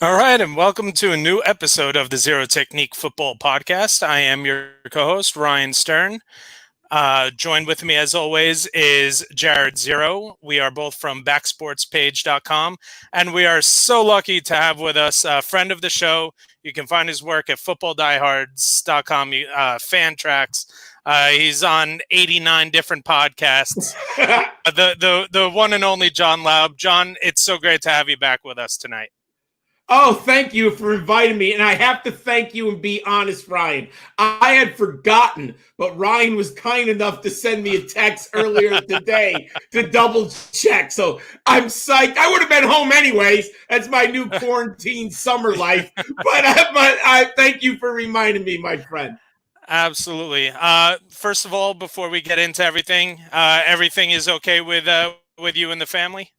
All right, and welcome to a new episode of the Zero Technique Football Podcast. I am your co-host, Ryan Stern. Joined with me, as always, is Jared Zero. We are both from backsportspage.com, and we are so lucky to have with us a friend of the show. You can find his work at footballdiehards.com, fantrax. He's on 89 different podcasts. The one and only John Laub. John, it's so great to have you back with us tonight. Oh, thank you for inviting me. And I have to thank you and be honest, Ryan. I had forgotten, but Ryan was kind enough to send me a text earlier today to double check. So I'm psyched. I would have been home anyways. That's my new quarantine summer life. But I thank you for reminding me, my friend. Absolutely. First of all, before we get into everything, everything is okay with you and the family?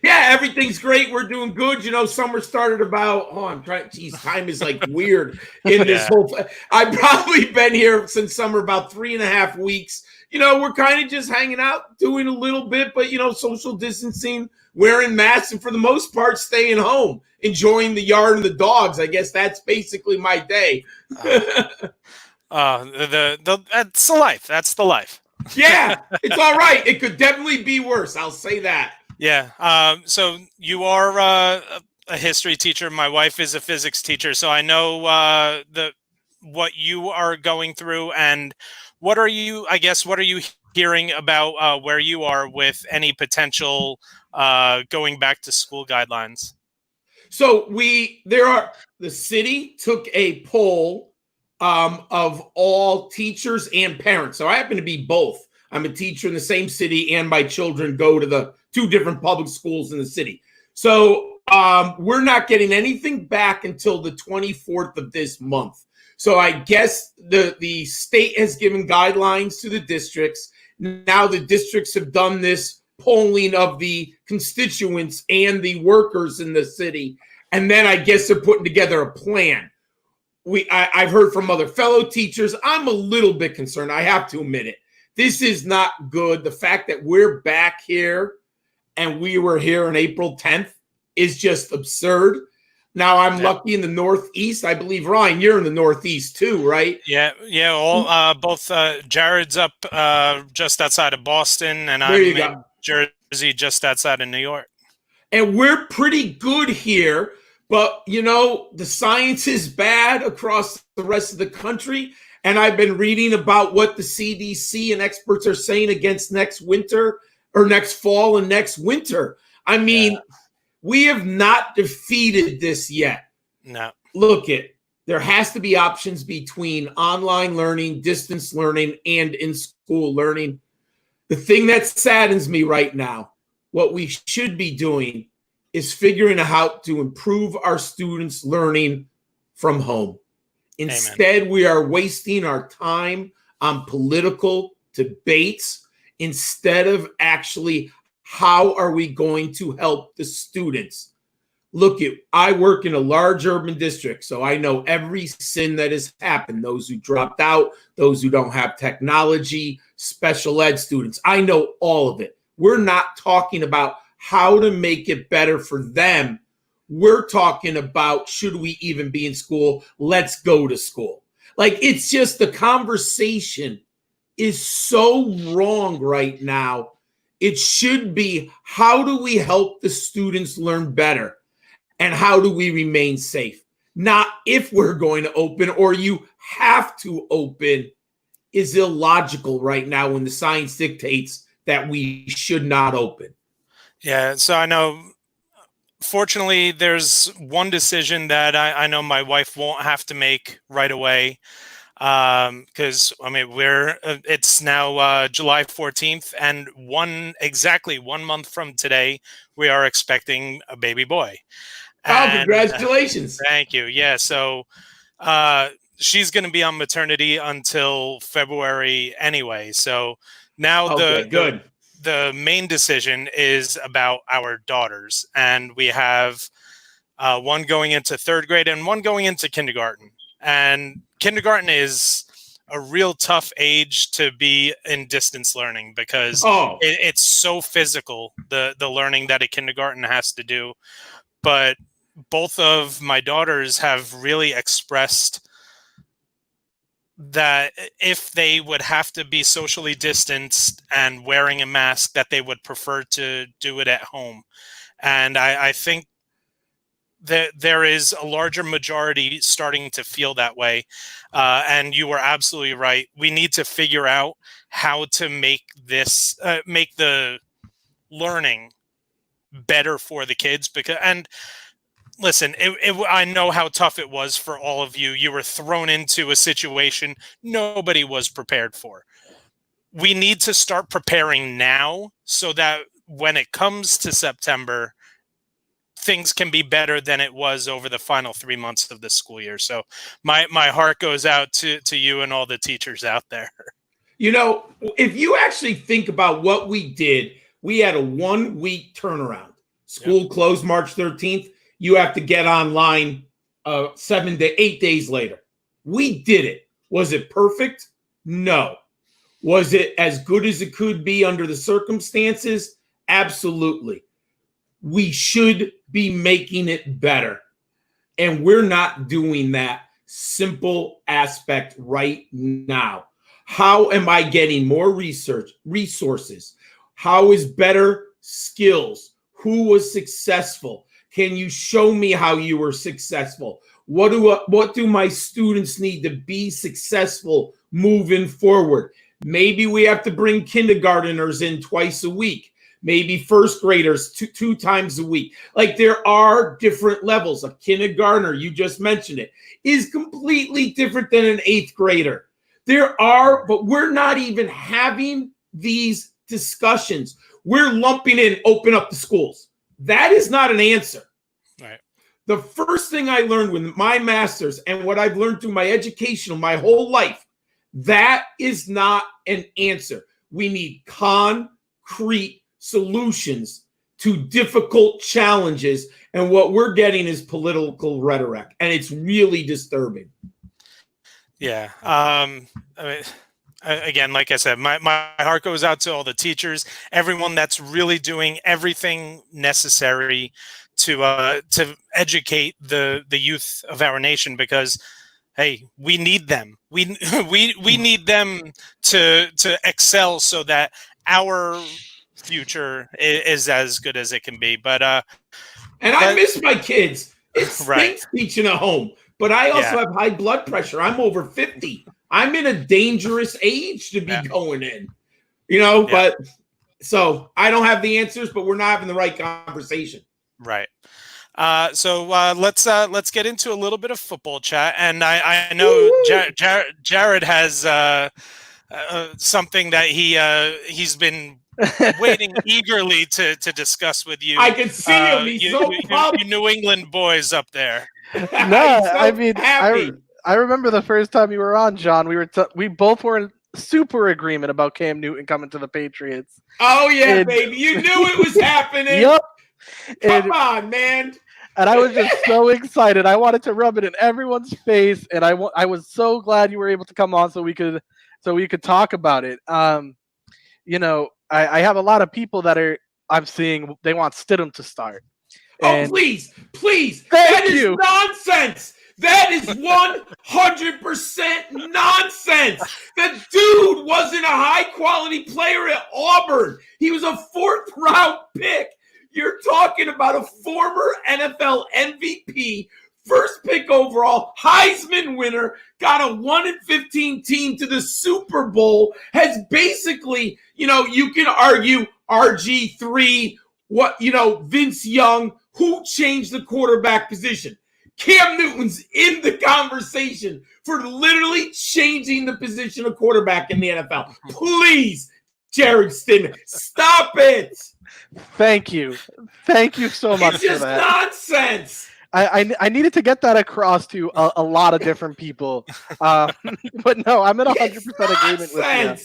Yeah, everything's great. We're doing good. You know, summer started about, time is like weird in this whole, I've probably been here since summer about 3.5 weeks. You know, we're kind of just hanging out, doing a little bit, but, you know, social distancing, wearing masks, and for the most part, staying home, enjoying the yard and the dogs. I guess that's basically my day. That's the life. That's the life. Yeah, it's all right. It could definitely be worse. I'll say that. Yeah. So you are a history teacher. My wife is a physics teacher, so I know what you are going through, and what are you hearing about where you are with any potential going back to school guidelines? So the city took a poll of all teachers and parents. So I happen to be both. I'm a teacher in the same city, and my children go to the 2 different public schools in the city. So we're not getting anything back until the 24th of this month. So I guess the state has given guidelines to the districts. Now the districts have done this polling of the constituents and the workers in the city. And then I guess they're putting together a plan. I've heard from other fellow teachers. I'm a little bit concerned. I have to admit it. This is not good. The fact that we're back here and we were here on April 10th is just absurd. Now, I'm lucky in the Northeast. I believe, Ryan, you're in the Northeast too, right? Yeah. Both Jared's up just outside of Boston, and I'm in Jersey, just outside of New York. And we're pretty good here, but, you know, the science is bad across the rest of the country. And I've been reading about what the CDC and experts are saying against next winter or next fall and next winter. I mean, we have not defeated this yet. No. Look, there has to be options between online learning, distance learning, and in-school learning. The thing that saddens me right now, what we should be doing is figuring out how to improve our students' learning from home. Instead, we are wasting our time on political debates instead of actually how are we going to help the students. Look, I work in a large urban district, so I know every sin that has happened, those who dropped out, those who don't have technology, special ed students. I know all of it. We're not talking about how to make it better for them. We're talking about, should we even be in school? Let's go to school. Like, it's just the conversation is so wrong right now. It should be, how do we help the students learn better? And how do we remain safe? Not if we're going to open or you have to open is illogical right now when the science dictates that we should not open. Yeah, so I know, fortunately, there's one decision that I know my wife won't have to make right away, because I mean it's now July 14th, and exactly 1 month from today we are expecting a baby boy. Congratulations! Thank you. Yeah, so she's going to be on maternity until February anyway. So now the main decision is about our daughters, and we have one going into 3rd grade and one going into kindergarten. And kindergarten is a real tough age to be in distance learning because it's so physical, the learning that a kindergarten has to do. But both of my daughters have really expressed that if they would have to be socially distanced and wearing a mask, that they would prefer to do it at home. And I think that there is a larger majority starting to feel that way. And you were absolutely right. We need to figure out how to make this, make the learning better for the kids. And listen, I know how tough it was for all of you. You were thrown into a situation nobody was prepared for. We need to start preparing now so that when it comes to September, things can be better than it was over the final 3 months of the school year. So my heart goes out to you and all the teachers out there. You know, if you actually think about what we did, we had a 1 week turnaround. School closed March 13th. You have to get online 7 to 8 days later. We did it. Was it perfect? No. Was it as good as it could be under the circumstances? Absolutely. We should be making it better. And we're not doing that simple aspect right now. How am I getting more resources? How is better skills? Who was successful? Can you show me how you were successful? What do my students need to be successful moving forward? Maybe we have to bring kindergarteners in twice a week. Maybe first graders two times a week. Like, there are different levels. A kindergartner, you just mentioned it, is completely different than an 8th grader. There are, but we're not even having these discussions. We're lumping in, open up the schools. That is not an answer. Right. The first thing I learned with my master's and what I've learned through my education my whole life, that is not an answer. We need concrete solutions to difficult challenges. And what we're getting is political rhetoric. And it's really disturbing. Yeah. I mean, again, like I said, my heart goes out to all the teachers, everyone that's really doing everything necessary to educate the youth of our nation, because hey, we need them. We need them to excel so that our future is as good as it can be. But I miss my kids. It stinks right. teaching at home. But I also have high blood pressure. I'm over 50. I'm in a dangerous age to be going in. But so I don't have the answers, but we're not having the right conversation. Right. So let's get into a little bit of football chat. And I know Jared has something that he's been waiting eagerly to discuss with you. I can see him. He's so pumped. You New England boys up there. No, I mean, I remember the first time you were on, John. We both were in super agreement about Cam Newton coming to the Patriots. Oh yeah, baby! You knew it was happening. Yep. Come on, man. And I was just so excited. I wanted to rub it in everyone's face, and I was so glad you were able to come on so we could talk about it. I have a lot of people that I'm seeing they want Stidham to start. And please. That is nonsense. That is 100% nonsense. The dude wasn't a high-quality player at Auburn. He was a 4th-round pick. You're talking about a former NFL MVP, first pick overall, Heisman winner, got a 1-15 team to the Super Bowl, has basically, you can argue RG3, Vince Young, who changed the quarterback position. Cam Newton's in the conversation for literally changing the position of quarterback in the NFL. Please, Jared Stidham, stop it. Thank you so much for that. It's just nonsense. I needed to get that across to a lot of different people. But no, I'm in 100% agreement with you.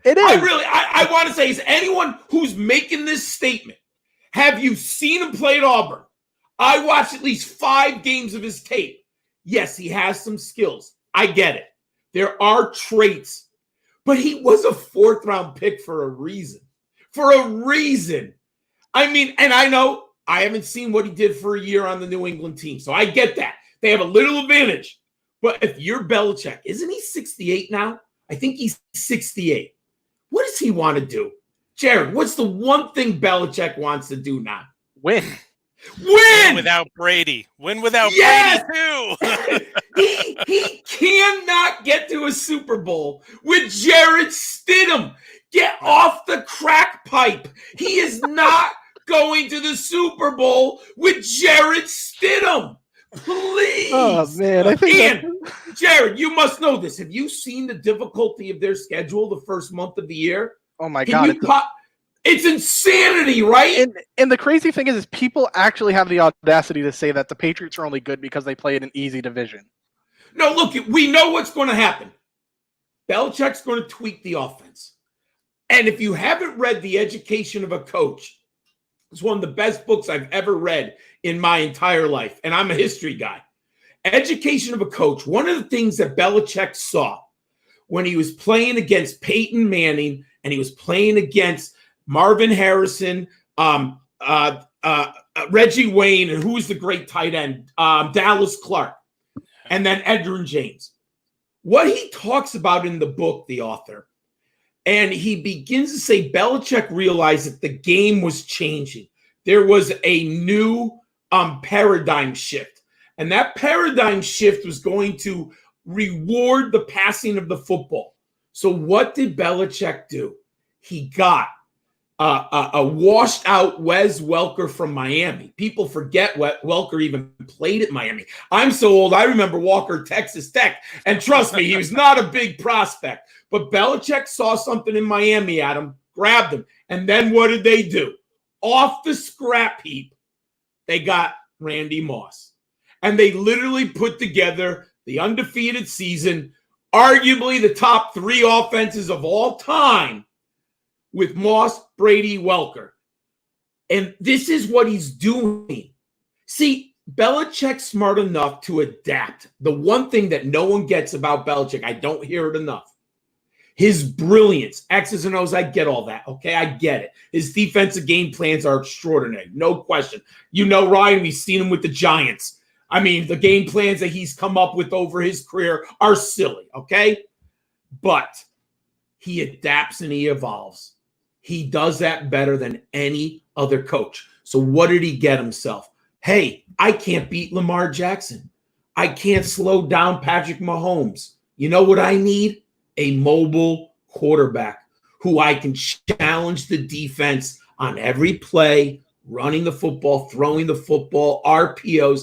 It is. I want to say, is anyone who's making this statement, have you seen him play at Auburn? I watched at least 5 games of his tape. Yes, he has some skills. I get it. There are traits. But he was a 4th-round pick for a reason. I mean, and I know I haven't seen what he did for a year on the New England team. So I get that. They have a little advantage. But if you're Belichick, isn't he 68 now? I think he's 68. What does he want to do? Jared, what's the one thing Belichick wants to do now? Win. Win without Brady. Win without Brady too. he cannot get to a Super Bowl with Jared Stidham. Get off the crack pipe. He is not going to the Super Bowl with Jared Stidham. Please. Oh, man. I think Jared, you must know this. Have you seen the difficulty of their schedule the first month of the year? Oh, my God. It's insanity, right? And the crazy thing is people actually have the audacity to say that the Patriots are only good because they play in an easy division. No, look, we know what's going to happen. Belichick's going to tweak the offense. And if you haven't read The Education of a Coach, it's one of the best books I've ever read in my entire life. And I'm a history guy. Education of a Coach, one of the things that Belichick saw when he was playing against Peyton Manning and he was playing against Marvin Harrison, Reggie Wayne, and who's the great tight end? Dallas Clark, and then Edgerrin James. What he talks about in the book, the author, and he begins to say Belichick realized that the game was changing. There was a new paradigm shift. And that paradigm shift was going to reward the passing of the football. So what did Belichick do? He got a washed-out Wes Welker from Miami. People forget Welker even played at Miami. I'm so old, I remember Walker, Texas Tech. And trust me, he was not a big prospect. But Belichick saw something in Miami at him, grabbed him. And then what did they do? Off the scrap heap, they got Randy Moss. And they literally put together the undefeated season, arguably the top 3 offenses of all time, with Moss, Brady, Welker. And this is what he's doing. See, Belichick's smart enough to adapt. The one thing that no one gets about Belichick, I don't hear it enough. His brilliance, X's and O's, I get all that. Okay, I get it. His defensive game plans are extraordinary. No question. You know, Ryan, we've seen him with the Giants. I mean, the game plans that he's come up with over his career are silly, okay? But he adapts and he evolves. He does that better than any other coach. So what did he get himself? Hey, I can't beat Lamar Jackson. I can't slow down Patrick Mahomes. You know what I need? A mobile quarterback who I can challenge the defense on every play, running the football, throwing the football, RPOs.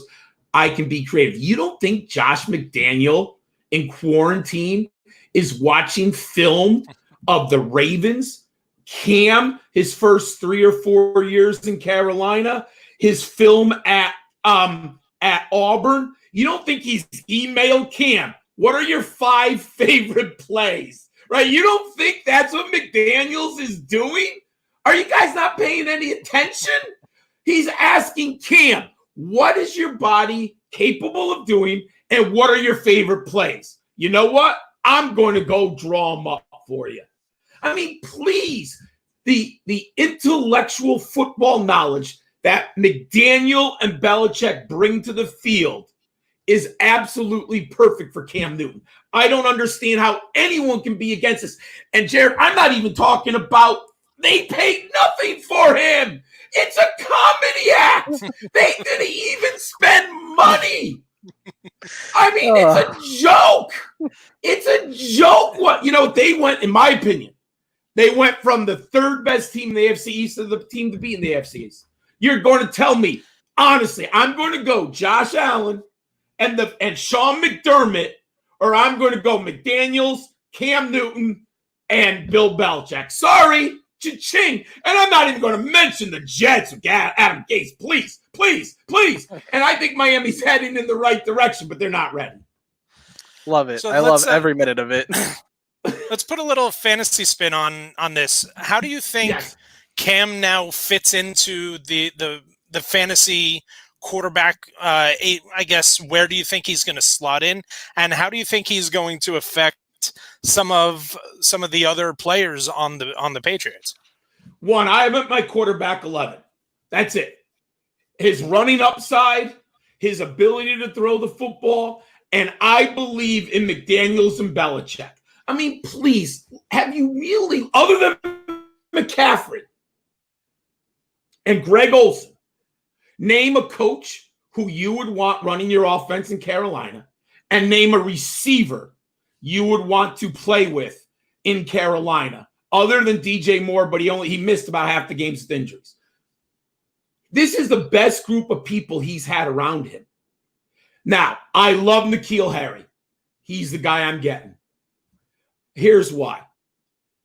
I can be creative. You don't think Josh McDaniel in quarantine is watching film of the Ravens? Cam, his first 3 or 4 years in Carolina, his film at Auburn. You don't think he's emailed Cam? What are your 5 favorite plays? Right? You don't think that's what McDaniels is doing? Are you guys not paying any attention? He's asking Cam, what is your body capable of doing, and what are your favorite plays? You know what? I'm going to go draw them up for you. I mean, please, the intellectual football knowledge that McDaniel and Belichick bring to the field is absolutely perfect for Cam Newton. I don't understand how anyone can be against this. And Jared, I'm not even talking about they paid nothing for him. It's a comedy act. They didn't even spend money. I mean, it's a joke. It's a joke. What, you know, they went, in my opinion, they went from the 3rd best team in the AFC East to the team to beat in the AFC East. You're going to tell me, honestly, I'm going to go Josh Allen and Sean McDermott, or I'm going to go McDaniels, Cam Newton, and Bill Belichick. Sorry, cha-ching. And I'm not even going to mention the Jets with Adam Gase. Please, please, please. And I think Miami's heading in the right direction, but they're not ready. Love it. So I love every minute of it. Let's put a little fantasy spin on this. How do you think Cam now fits into the fantasy quarterback? I guess, where do you think he's going to slot in, and how do you think he's going to affect some of the other players on the Patriots? One, I have at my quarterback 11. That's it. his running upside, his ability to throw the football, and I believe in McDaniels and Belichick. I mean, please, have you really, other than McCaffrey and Greg Olsen, name a coach who you would want running your offense in Carolina, and name a receiver you would want to play with in Carolina, other than DJ Moore, but he missed about half the games with injuries. This is the best group of people he's had around him. Now, I love N'Keal Harry. He's the guy I'm getting. Here's why.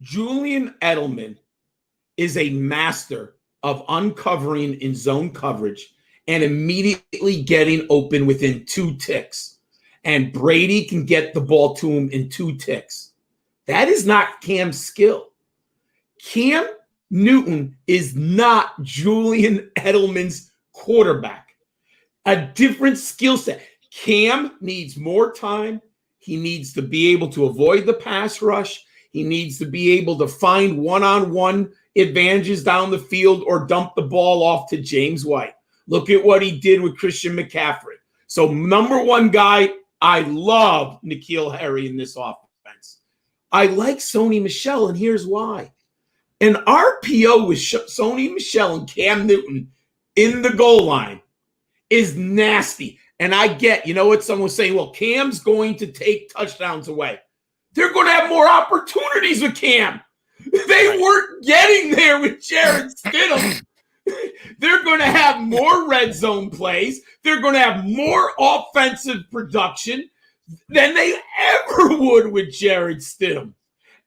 Julian Edelman is a master of uncovering in zone coverage and immediately getting open within 2 ticks. And Brady can get the ball to him in 2 ticks. That is not Cam's skill. Cam Newton is not Julian Edelman's quarterback. A different skill set. Cam needs more time. He needs to be able to avoid the pass rush. He needs to be able to find one-on-one advantages down the field or dump the ball off to James White. Look at what he did with Christian McCaffrey. So number one guy, I love N'Keal Harry in this offense. I like Sony Michel, and here's why. An RPO with Sony Michel and Cam Newton in the goal line is nasty. And I get, you know what, someone was saying, well, Cam's going to take touchdowns away. They're going to have more opportunities with Cam. They weren't getting there with Jarrett Stidham. They're going to have more red zone plays. They're going to have more offensive production than they ever would with Jarrett Stidham.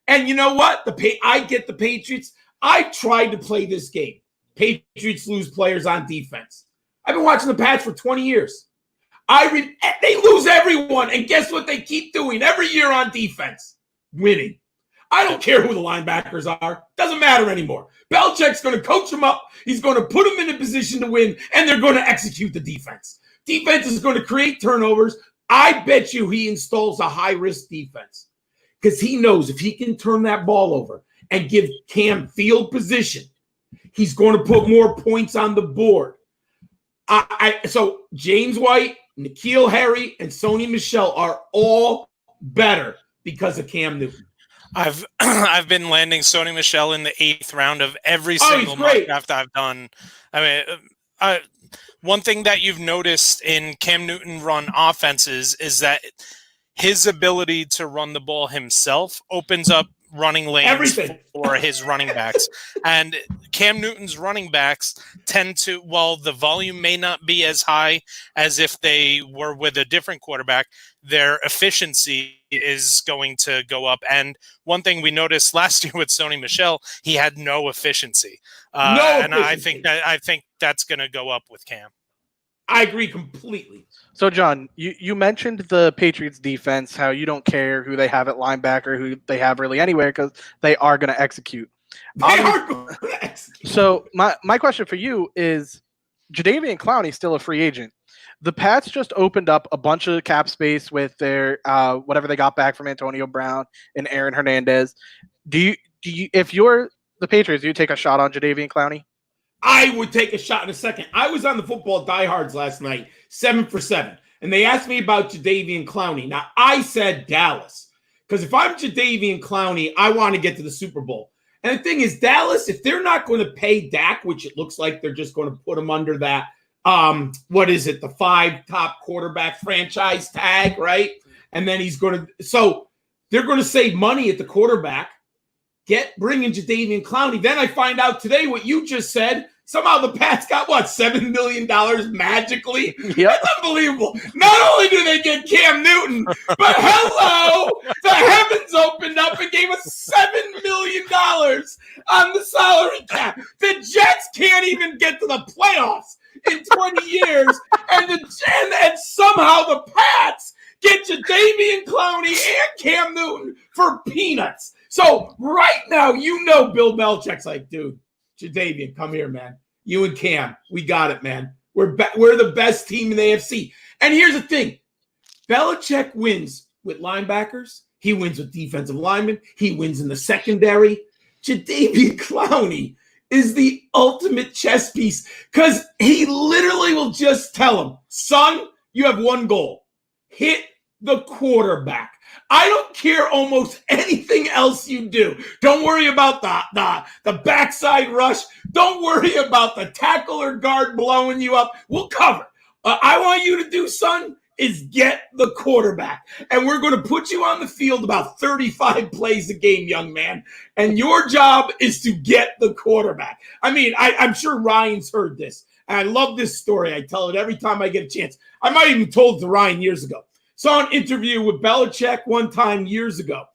And you know what? I get the Patriots. I tried to play this game. Patriots lose players on defense. I've been watching the Pats for 20 years. They lose everyone, and guess what they keep doing every year on defense? Winning. I don't care who the linebackers are. Doesn't matter anymore. Belichick's going to coach them up. He's going to put them in a position to win, and they're going to execute the defense. Defense is going to create turnovers. I bet you he installs a high-risk defense because he knows if he can turn that ball over and give Cam field position, he's going to put more points on the board. So James White, N'Keal Harry, and Sony Michel are all better because of Cam Newton. I've been landing Sony Michel in the 8th round of every single mock draft I've done. I mean, one thing that you've noticed in Cam Newton run offenses is that his ability to run the ball himself opens up running lanes for his running backs. And Cam Newton's running backs tend to, while the volume may not be as high as if they were with a different quarterback, their efficiency is going to go up. And one thing we noticed last year with Sony Michel, he had no efficiency. And I think that's going to go up with Cam. I agree completely. So, John, you mentioned the Patriots defense, how you don't care who they have at linebacker, who they have really anywhere, because they are going to execute. So my question for you is, Jadeveon Clowney's still a free agent. The Pats just opened up a bunch of cap space with their whatever they got back from Antonio Brown and Aaron Hernandez. Do you if you're the Patriots, do you take a shot on Jadeveon Clowney? I would take a shot in a second. I was on the Football Diehards last night, 7 for 7, and they asked me about Jadeveon Clowney. Now, I said Dallas, because if I'm Jadeveon Clowney, I want to get to the Super Bowl. And the thing is, Dallas, if they're not going to pay Dak, which it looks like they're just going to put him under that, the 5 top quarterback franchise tag, right? And then he's going to – so they're going to save money at the quarterback, bring in Jadeveon Clowney. Then I find out today what you just said. Somehow the Pats got, $7 million magically? Yep. That's unbelievable. Not only do they get Cam Newton, but hello, the heavens opened up and gave us $7 million on the salary cap. The Jets can't even get to the playoffs in 20 years, and somehow the Pats get Jadeveon Clowney and Cam Newton for peanuts. So right now, Bill Belichick's like, dude, Jadeveon, come here, man. You and Cam, we got it, man. We're the best team in the AFC. And here's the thing. Belichick wins with linebackers. He wins with defensive linemen. He wins in the secondary. Jadeveon Clowney is the ultimate chess piece because he literally will just tell him, son, you have one goal. Hit the quarterback. I don't care almost anything else you do. Don't worry about the backside rush. Don't worry about the tackle or guard blowing you up. We'll cover. I want you to do, son, is get the quarterback. And we're going to put you on the field about 35 plays a game, young man. And your job is to get the quarterback. I mean, I'm sure Ryan's heard this. And I love this story. I tell it every time I get a chance. I might even told it to Ryan years ago. Saw an interview with Belichick one time years ago.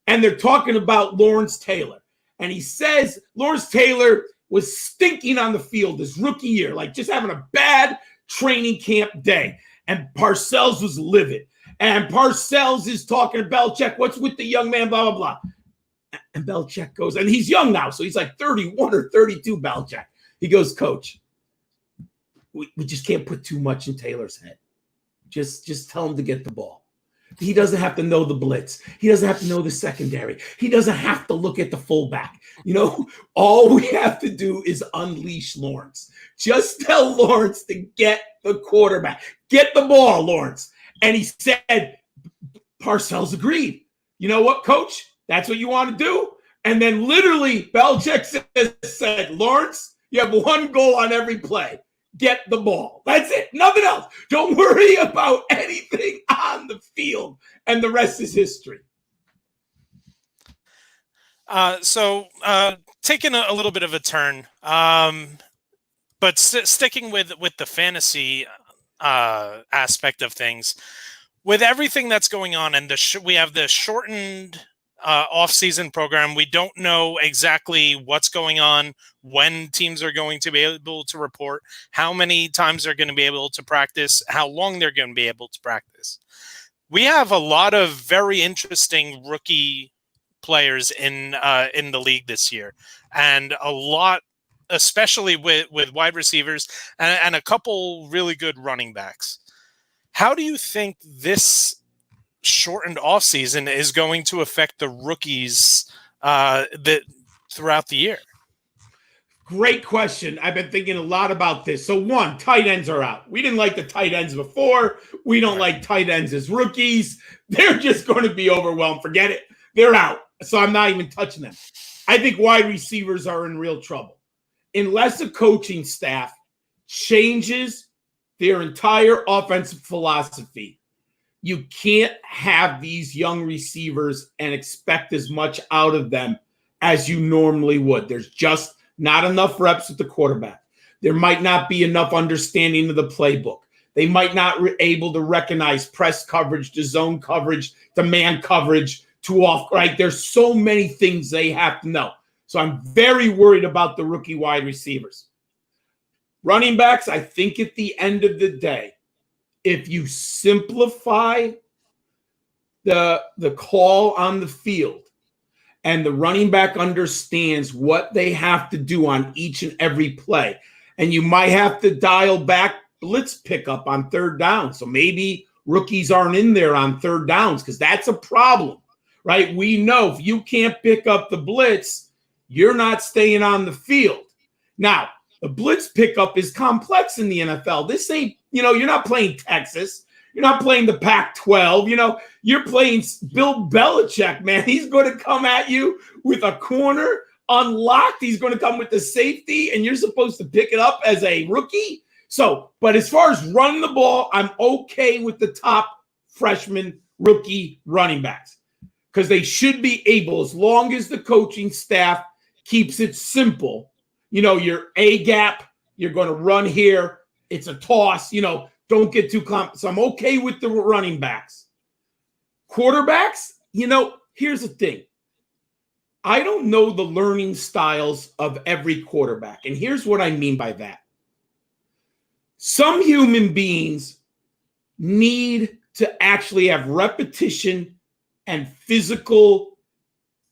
And they're talking about Lawrence Taylor. And he says Lawrence Taylor was stinking on the field this rookie year, like just having a bad training camp day. And Parcells was livid. And Parcells is talking to Belichick, what's with the young man, blah, blah, blah. And Belichick goes, and he's young now, so he's like 31 or 32, Belichick. He goes, Coach, we just can't put too much in Taylor's head. Just tell him to get the ball. He doesn't have to know the blitz. He doesn't have to know the secondary. He doesn't have to look at the fullback. You know, all we have to do is unleash Lawrence. Just tell Lawrence to get the quarterback. Get the ball, Lawrence. And he said, Parcells agreed. You know what, Coach? That's what you want to do? And then literally Belichick said, Lawrence, you have one goal on every play. Get the ball. That's it. Nothing else. Don't worry about anything on the field. And the rest is history. So taking a little bit of a turn, but sticking with the fantasy aspect of things, with everything that's going on, and we have the shortened off-season program. We don't know exactly what's going on, when teams are going to be able to report, how many times they're going to be able to practice, how long they're going to be able to practice. We have a lot of very interesting rookie players in the league this year, and a lot, especially with wide receivers and a couple really good running backs. How do you think this shortened offseason is going to affect the rookies throughout the year? Great question. I've been thinking a lot about this. So one, tight ends are out. We didn't like the tight ends before. We don't like tight ends as rookies. They're just going to be overwhelmed. Forget it. They're out. So I'm not even touching them. I think wide receivers are in real trouble. Unless a coaching staff changes their entire offensive philosophy, you can't have these young receivers and expect as much out of them as you normally would. There's just not enough reps with the quarterback. There might not be enough understanding of the playbook. They might not be able to recognize press coverage, to zone coverage, to man coverage, to off. Right? There's so many things they have to know. So I'm very worried about the rookie wide receivers. Running backs, I think at the end of the day, if you simplify the call on the field and the running back understands what they have to do on each and every play, and you might have to dial back blitz pickup on third down. So maybe rookies aren't in there on third downs because that's a problem, right? We know if you can't pick up the blitz, you're not staying on the field. Now, the blitz pickup is complex in the NFL. This ain't, you're not playing Texas. You're not playing the Pac-12. You're playing Bill Belichick, man. He's going to come at you with a corner unlocked. He's going to come with the safety, and you're supposed to pick it up as a rookie. So, but as far as running the ball, I'm okay with the top freshman rookie running backs because they should be able, as long as the coaching staff keeps it simple. Your A gap, you're going to run here. It's a toss, don't get too complex. So I'm okay with the running backs. Quarterbacks, here's the thing. I don't know the learning styles of every quarterback. And here's what I mean by that. Some human beings need to actually have repetition and physical,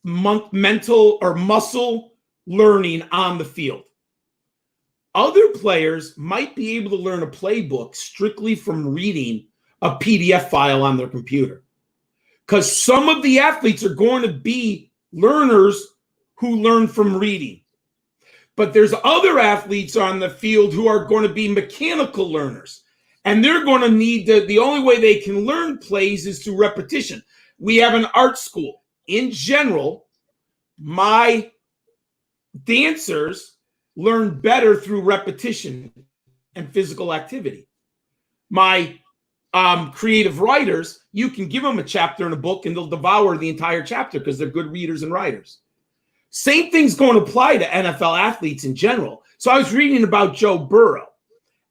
mental, or muscle learning on the field. Other players might be able to learn a playbook strictly from reading a PDF file on their computer. Because some of the athletes are going to be learners who learn from reading. But there's other athletes on the field who are going to be mechanical learners. And they're going to need the only way they can learn plays is through repetition. We have an art school. In general, my dancers learn better through repetition and physical activity. My creative writers, you can give them a chapter in a book and they'll devour the entire chapter because they're good readers and writers. Same thing's going to apply to NFL athletes in general. So I was reading about Joe Burrow,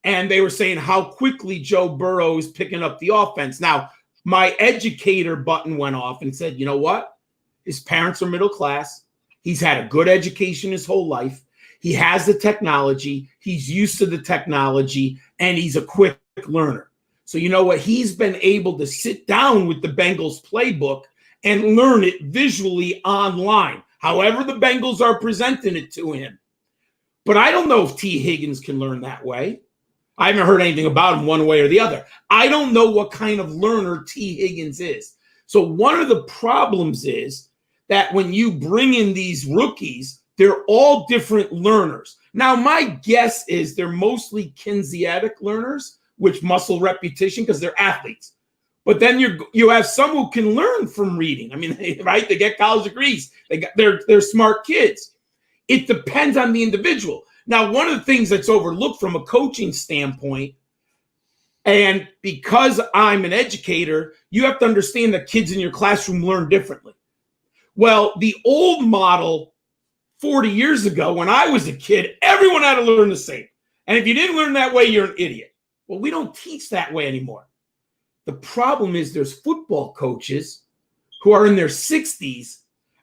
and they were saying how quickly Joe Burrow is picking up the offense. Now, my educator button went off and said, you know what? His parents are middle class. He's had a good education his whole life. He has the technology. He's used to the technology, and he's a quick learner. So you know what? He's been able to sit down with the Bengals playbook and learn it visually online, however the Bengals are presenting it to him. But I don't know if T. Higgins can learn that way. I haven't heard anything about him one way or the other. I don't know what kind of learner T. Higgins is. So one of the problems is that when you bring in these rookies, they're all different learners. Now, my guess is they're mostly kinesthetic learners, which muscle repetition because they're athletes. But then you have some who can learn from reading. I mean, right? They get college degrees. They're smart kids. It depends on the individual. Now, one of the things that's overlooked from a coaching standpoint, and because I'm an educator, you have to understand that kids in your classroom learn differently. Well, the old model 40 years ago, when I was a kid, everyone had to learn the same. And if you didn't learn that way, you're an idiot. Well, we don't teach that way anymore. The problem is there's football coaches who are in their 60s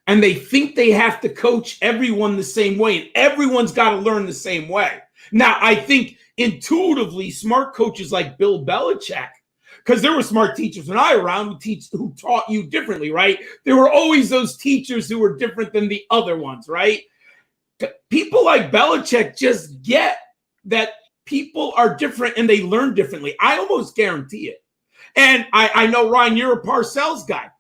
and they think they have to coach everyone the same way, and everyone's got to learn the same way. Now, I think intuitively smart coaches like Bill Belichick, because there were smart teachers when I was around who taught you differently, right? There were always those teachers who were different than the other ones, right? People like Belichick just get that people are different and they learn differently. I almost guarantee it. And I know, Ryan, you're a Parcells guy.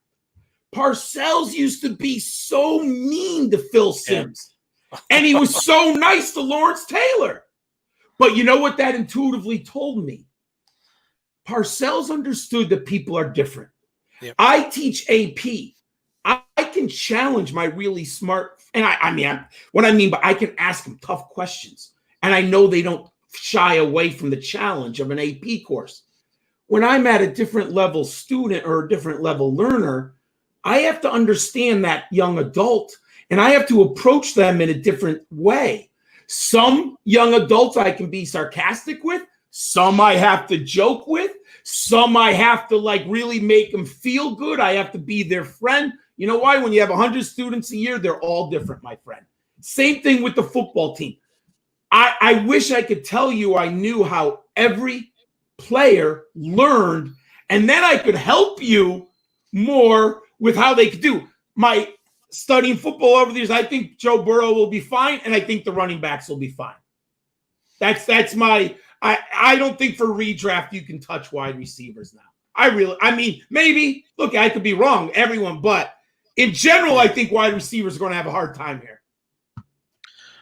Parcells used to be so mean to Phil Simms. Yeah. And he was so nice to Lawrence Taylor. But you know what that intuitively told me? Parcells understood that people are different. Yep. I teach AP. I can challenge my really smart, and what I mean by I can ask them tough questions. And I know they don't shy away from the challenge of an AP course. When I'm at a different level student or a different level learner, I have to understand that young adult, and I have to approach them in a different way. Some young adults I can be sarcastic with. Some I have to joke with. Some I have to really make them feel good. I have to be their friend. You know why? When you have 100 students a year, they're all different, my friend. Same thing with the football team. I wish I could tell you I knew how every player learned, and then I could help you more with how they could do. My studying football over the years, I think Joe Burrow will be fine, and I think the running backs will be fine. That's my – I don't think for redraft you can touch wide receivers now. Maybe. Look, I could be wrong, everyone, but in general, I think wide receivers are going to have a hard time here.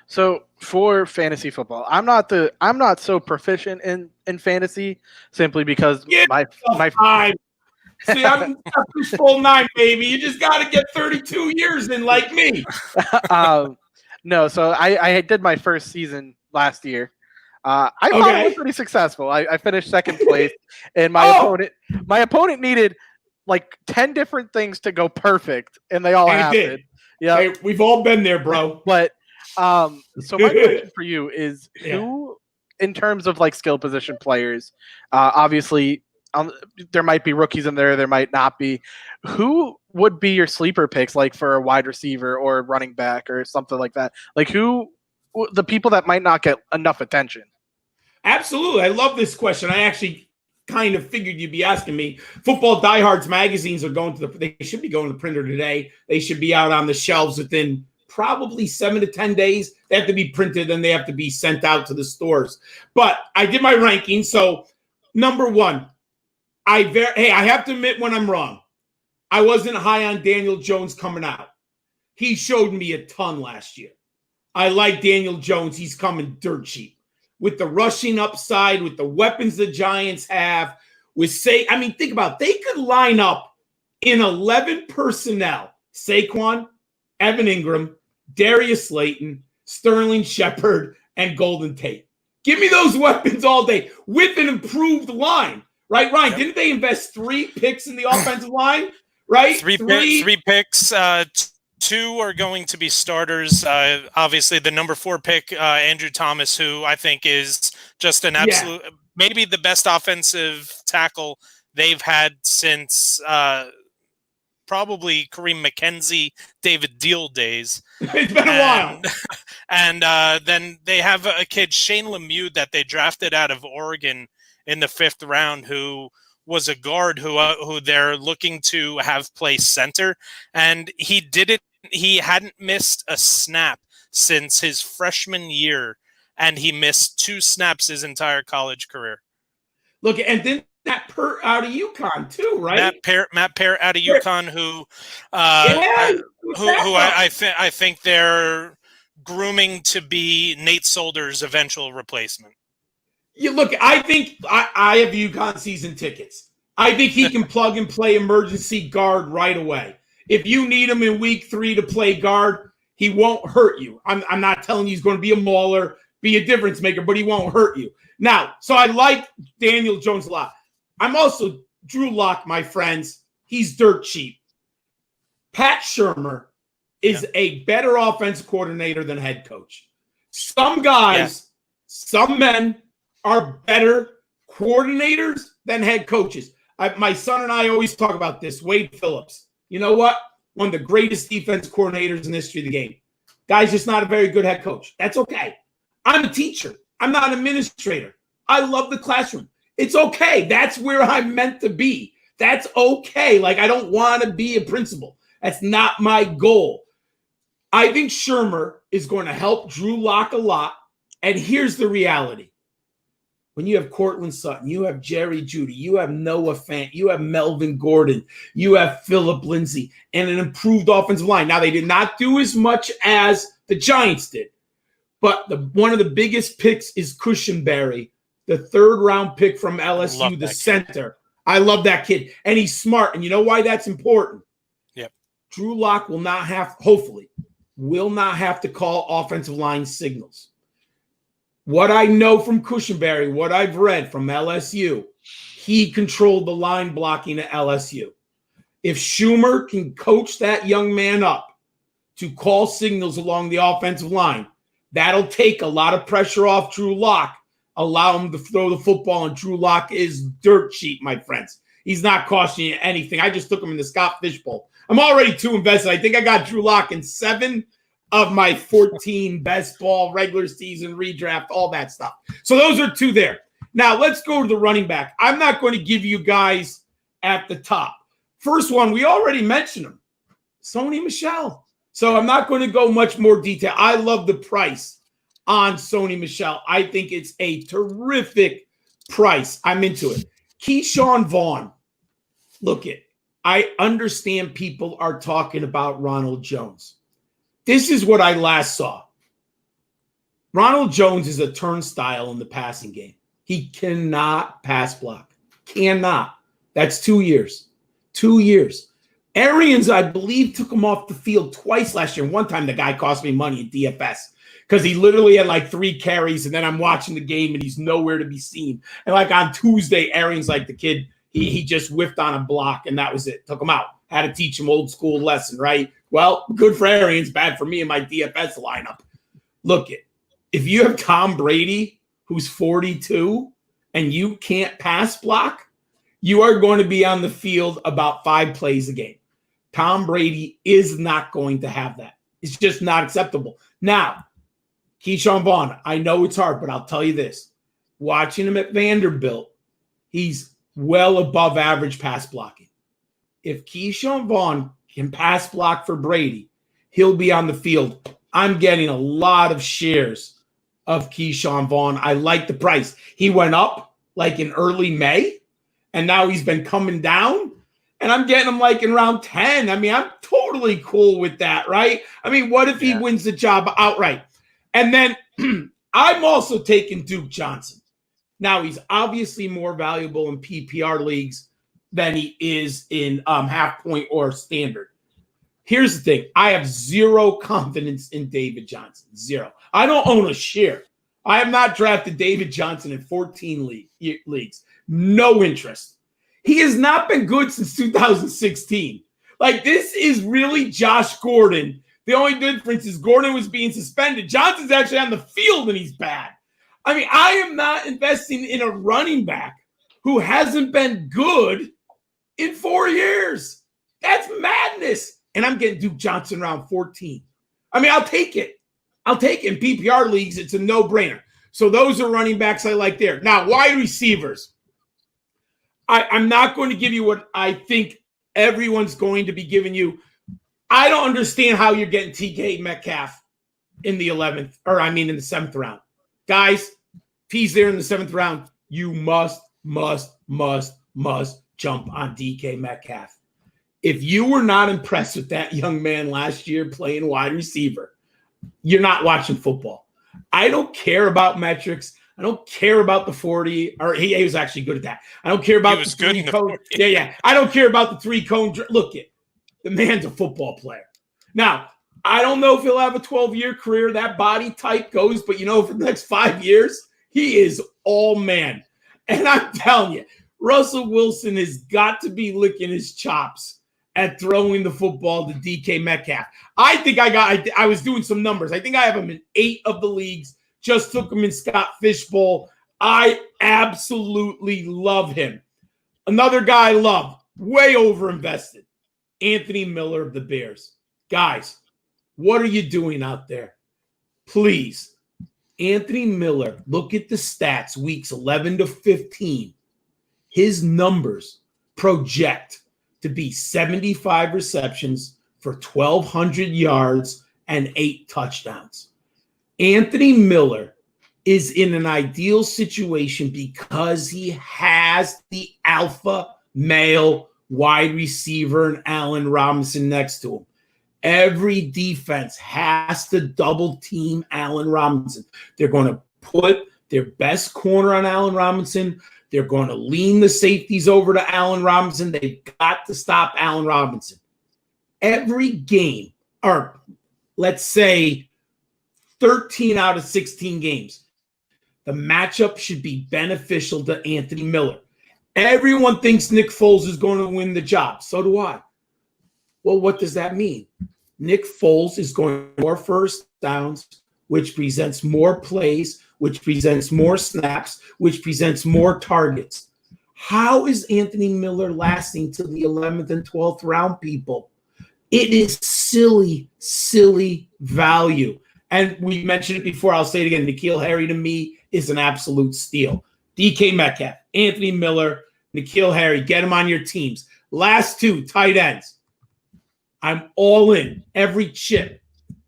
So for fantasy football, I'm not so proficient in fantasy simply because my See, I'm full 9, baby. You just got to get 32 years in like me. No, so I did my first season last year. I thought it was pretty successful. I finished second place, and my opponent needed like 10 different things to go perfect, and they all happened. Yeah, hey, we've all been there, bro. But so my question for you is who, in terms of like skill position players, obviously there might be rookies in there might not be. Who would be your sleeper picks, like for a wide receiver or running back or something like that? Like the people that might not get enough attention? Absolutely. I love this question. I actually kind of figured you'd be asking me. Football Diehards magazines are they should be going to the printer today. They should be out on the shelves within probably 7 to 10 days. They have to be printed and they have to be sent out to the stores. But I did my ranking. So number 1, I have to admit when I'm wrong. I wasn't high on Daniel Jones coming out. He showed me a ton last year. I like Daniel Jones. He's coming dirt cheap. With the rushing upside, with the weapons the Giants have, think about it. They could line up in 11 personnel. Saquon, Evan Ingram, Darius Slayton, Sterling Shepard, and Golden Tate. Give me those weapons all day with an improved line. Right, Ryan? Yep. Didn't they invest 3 picks in the offensive line? Right? Three picks. 2 are going to be starters. Obviously, the number 4 pick, Andrew Thomas, who I think is just an absolute, maybe the best offensive tackle they've had since probably Kareem McKenzie, David Deal days. It's been a while. And then they have a kid, Shane Lemieux, that they drafted out of Oregon in the 5th round, who was a guard who they're looking to have play center, and he hadn't missed a snap since his freshman year, and he missed 2 snaps his entire college career. Look, and then Matt Peart out of UConn too, right? Matt Peart out of UConn, who I think they're grooming to be Nate Solder's eventual replacement. Look, I think I have UConn season tickets. I think he can plug and play emergency guard right away. If you need him in week 3 to play guard, he won't hurt you. I'm not telling you he's going to be a mauler, be a difference maker, but he won't hurt you. Now, so I like Daniel Jones a lot. I'm also Drew Lock, my friends. He's dirt cheap. Pat Shurmur is a better offensive coordinator than head coach. Some guys, some men are better coordinators than head coaches. My son and I always talk about this. Wade Phillips. You know what? One of the greatest defense coordinators in the history of the game. Guy's just not a very good head coach. That's okay. I'm a teacher. I'm not an administrator. I love the classroom. It's okay. That's where I'm meant to be. That's okay. Like, I don't want to be a principal. That's not my goal. I think Shurmur is going to help Drew Lock a lot. And here's the reality. When you have Cortland Sutton, you have Jerry Jeudy, you have Noah Fant, you have Melvin Gordon, you have Phillip Lindsay, and an improved offensive line. Now, they did not do as much as the Giants did, but one of the biggest picks is Cushenberry, the 3rd-round pick from LSU, the center. I love that kid, and he's smart. And you know why that's important? Yep. Drew Lock will not have to call offensive line signals. What I know from Cushenberry, what I've read from LSU, he controlled the line blocking at LSU. If Shurmur can coach that young man up to call signals along the offensive line, that'll take a lot of pressure off Drew Lock, allow him to throw the football, and Drew Lock is dirt cheap, my friends. He's not costing you anything. I just took him in the Scott Fishbowl. I'm already too invested. I think I got Drew Lock in 7 of my 14 best ball, regular season, redraft, all that stuff. So those are 2 there. Now, let's go to the running back. I'm not going to give you guys at the top. First one, we already mentioned him, Sony Michel. So I'm not going to go much more detail. I love the price on Sony Michel. I think it's a terrific price. I'm into it. Keyshawn Vaughn. Look it. I understand people are talking about Ronald Jones. This is what I last saw. Ronald Jones is a turnstile in the passing game. He cannot pass block. Cannot. That's 2 years. 2 years. Arians, I believe, took him off the field twice last year. One time the guy cost me money at DFS because he literally had like 3 carries, and then I'm watching the game and he's nowhere to be seen. And like on Tuesday, Arians, like the kid, he just whiffed on a block, and that was it. Took him out. Had to teach him old school lesson, right? Well, good for Arians, bad for me in my DFS lineup. Look it. If you have Tom Brady, who's 42, and you can't pass block, you are going to be on the field about 5 plays a game. Tom Brady is not going to have that. It's just not acceptable. Now, Keyshawn Vaughn, I know it's hard, but I'll tell you this. Watching him at Vanderbilt, he's well above average pass blocking. If Keyshawn Vaughn can pass block for Brady, he'll be on the field. I'm getting a lot of shares of Keyshawn Vaughn. I like the price. He went up like in early May, and now he's been coming down, and I'm getting him like in round 10. I mean, I'm totally cool with that, right? I mean, what if he wins the job outright? And then I'm also taking Duke Johnson. Now, he's obviously more valuable in PPR leagues than he is in half point or standard. Here's the thing. I have zero confidence in David Johnson. Zero. I don't own a share. I have not drafted David Johnson in 14 leagues. No interest. He has not been good since 2016. Like, this is really Josh Gordon. The only difference is Gordon was being suspended. Johnson's actually on the field and he's bad. I mean, I am not investing in a running back who hasn't been good in 4 years. That's madness. And I'm getting Duke Johnson around 14. I mean, I'll take it. I'll take it. In PPR leagues, it's a no-brainer. So those are running backs I like there. Now, wide receivers. I'm not going to give you what I think everyone's going to be giving you. I don't understand how you're getting TK Metcalf in the 7th round. Guys, if he's there in the 7th round, you must jump on DK Metcalf. If you were not impressed with that young man last year playing wide receiver, you're not watching football. I don't care about metrics. I don't care about the 40, or he was actually good at that. I don't care about the 3-cone. Yeah. I don't care about the 3-cone. Look, the man's a football player. Now, I don't know if he'll have a 12-year career. That body type goes, but for the next 5 years, he is all man. And I'm telling you, Russell Wilson has got to be licking his chops at throwing the football to DK Metcalf. I think I was doing some numbers. I think I have him in 8 of the leagues. Just took him in Scott Fishbowl. I absolutely love him. Another guy I love, way overinvested, Anthony Miller of the Bears. Guys, what are you doing out there? Please, Anthony Miller, look at the stats, weeks 11 to 15. His numbers project to be 75 receptions for 1,200 yards and 8 touchdowns. Anthony Miller is in an ideal situation because he has the alpha male wide receiver and Allen Robinson next to him. Every defense has to double team Allen Robinson. They're going to put their best corner on Allen Robinson. They're going to lean the safeties over to Allen Robinson. They've got to stop Allen Robinson. Every game, or let's say 13 out of 16 games, the matchup should be beneficial to Anthony Miller. Everyone thinks Nick Foles is going to win the job. So do I. Well, what does that mean? Nick Foles is going more first downs, which presents more plays, which presents more snaps, which presents more targets. How is Anthony Miller lasting till the 11th and 12th round, people? It is silly, silly value. And we mentioned it before. I'll say it again. N'Keal Harry, to me, is an absolute steal. DK Metcalf, Anthony Miller, N'Keal Harry, get them on your teams. Last 2, tight ends. I'm all in. Every chip.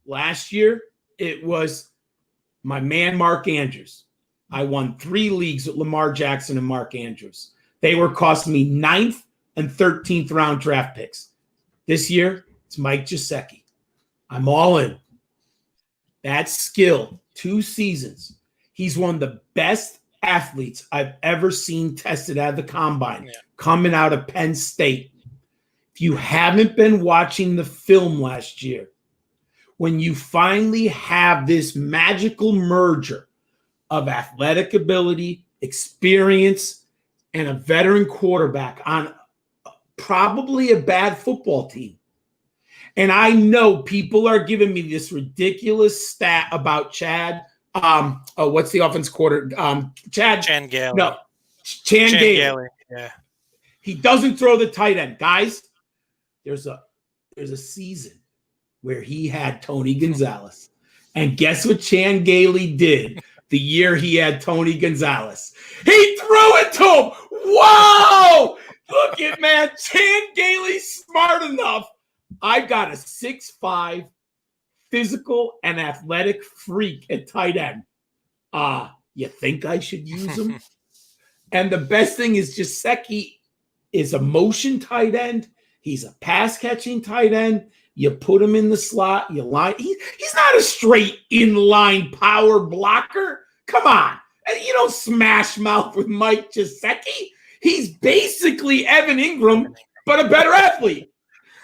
Last year, it was my man, Mark Andrews. I won 3 leagues with Lamar Jackson and Mark Andrews. They were costing me 9th and 13th round draft picks. This year, it's Mike Gesicki. I'm all in. That skill, 2 seasons. He's one of the best athletes I've ever seen tested at the combine, coming out of Penn State. If you haven't been watching the film last year, when you finally have this magical merger of athletic ability, experience, and a veteran quarterback on probably a bad football team. And I know people are giving me this ridiculous stat about Chad. What's the offense quarter? Chan Gailey. No, Chan Gailey. Yeah. He doesn't throw the tight end. Guys, there's a season where he had Tony Gonzalez. And guess what Chan Gailey did the year he had Tony Gonzalez? He threw it to him. Whoa! Look at, man, Chan Gailey's smart enough. I've got a 6'5", physical and athletic freak at tight end. You think I should use him? And the best thing is Gesicki is a motion tight end. He's a pass-catching tight end. You put him in the slot. You line. He's not a straight inline power blocker. Come on. You don't smash mouth with Mike Gesicki. He's basically Evan Ingram, but a better athlete.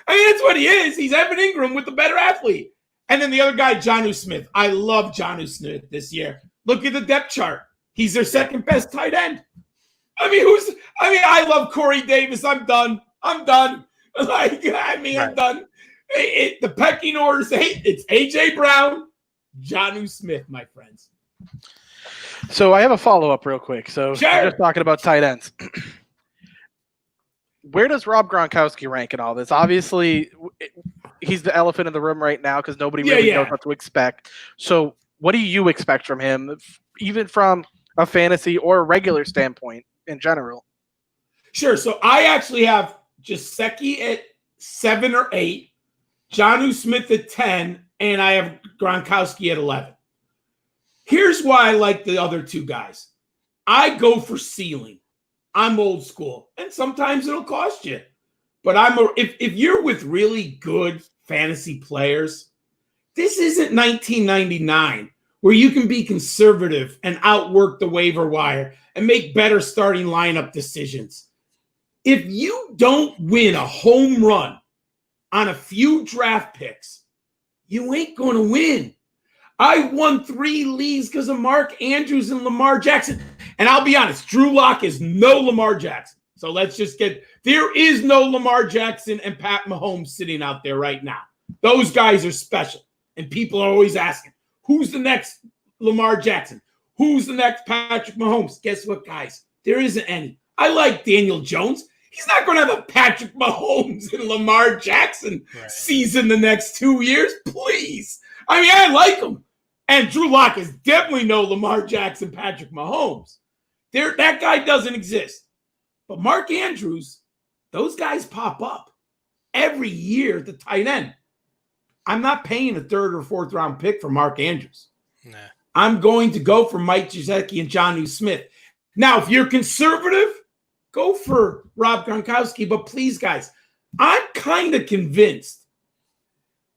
I mean, that's what he is. He's Evan Ingram with a better athlete. And then the other guy, Jonnu Smith. I love Jonnu Smith this year. Look at the depth chart. He's their second best tight end. I love Corey Davis. I'm done. I'm done. I'm done. The pecking order is it's A.J. Brown, Jonnu Smith, my friends. So I have a follow-up real quick. So sure. We're just talking about tight ends. Where does Rob Gronkowski rank in all this? Obviously, he's the elephant in the room right now because nobody really knows what to expect. So what do you expect from him, even from a fantasy or a regular standpoint in general? Sure. So I actually have Gesicki at 7 or 8, Jonnu Smith at 10, and I have Gronkowski at 11. Here's why I like the other two guys. I go for ceiling. I'm old school, and sometimes it'll cost you. But if you're with really good fantasy players, this isn't 1999 where you can be conservative and outwork the waiver wire and make better starting lineup decisions. If you don't win a home run on a few draft picks, you ain't going to win. I won 3 leagues because of Mark Andrews and Lamar Jackson. And I'll be honest, Drew Lock is no Lamar Jackson. So there is no Lamar Jackson and Pat Mahomes sitting out there right now. Those guys are special. And people are always asking, who's the next Lamar Jackson? Who's the next Patrick Mahomes? Guess what, guys? There isn't any. I like Daniel Jones. He's not going to have a Patrick Mahomes and Lamar Jackson season the next 2 years. Please. I like him. And Drew Lock is definitely no Lamar Jackson, Patrick Mahomes. That guy doesn't exist. But Mark Andrews, those guys pop up every year at the tight end. I'm not paying a 3rd or 4th round pick for Mark Andrews. Nah. I'm going to go for Mike Gesicki and Jonnu Smith. Now, if you're conservative, go for Rob Gronkowski. But please, guys, I'm kind of convinced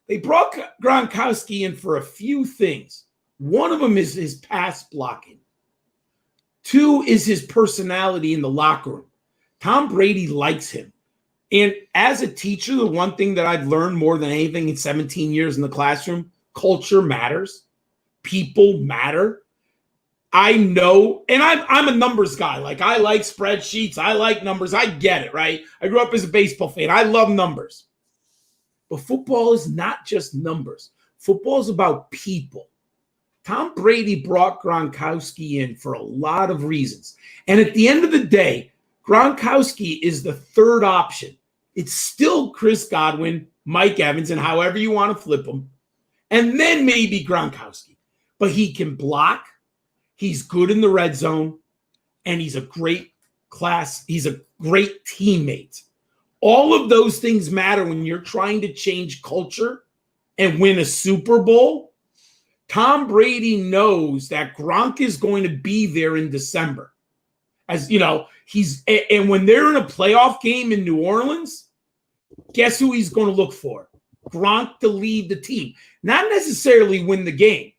they brought Gronkowski in for a few things. One of them is his pass blocking. 2 is his personality in the locker room. Tom Brady likes him. And as a teacher, the one thing that I've learned more than anything in 17 years in the classroom, culture matters. People matter. I know, and I'm a numbers guy. Like, I like spreadsheets. I like numbers. I get it, right? I grew up as a baseball fan. I love numbers. But football is not just numbers. Football is about people. Tom Brady brought Gronkowski in for a lot of reasons. And at the end of the day, Gronkowski is the 3rd option. It's still Chris Godwin, Mike Evans, and however you want to flip them. And then maybe Gronkowski. But he can block. He's good in the red zone. And he's a great class. He's a great teammate. All of those things matter when you're trying to change culture and win a Super Bowl. Tom Brady knows that Gronk is going to be there in December. As you know, and when they're in a playoff game in New Orleans, guess who he's going to look for? Gronk to lead the team. Not necessarily win the game,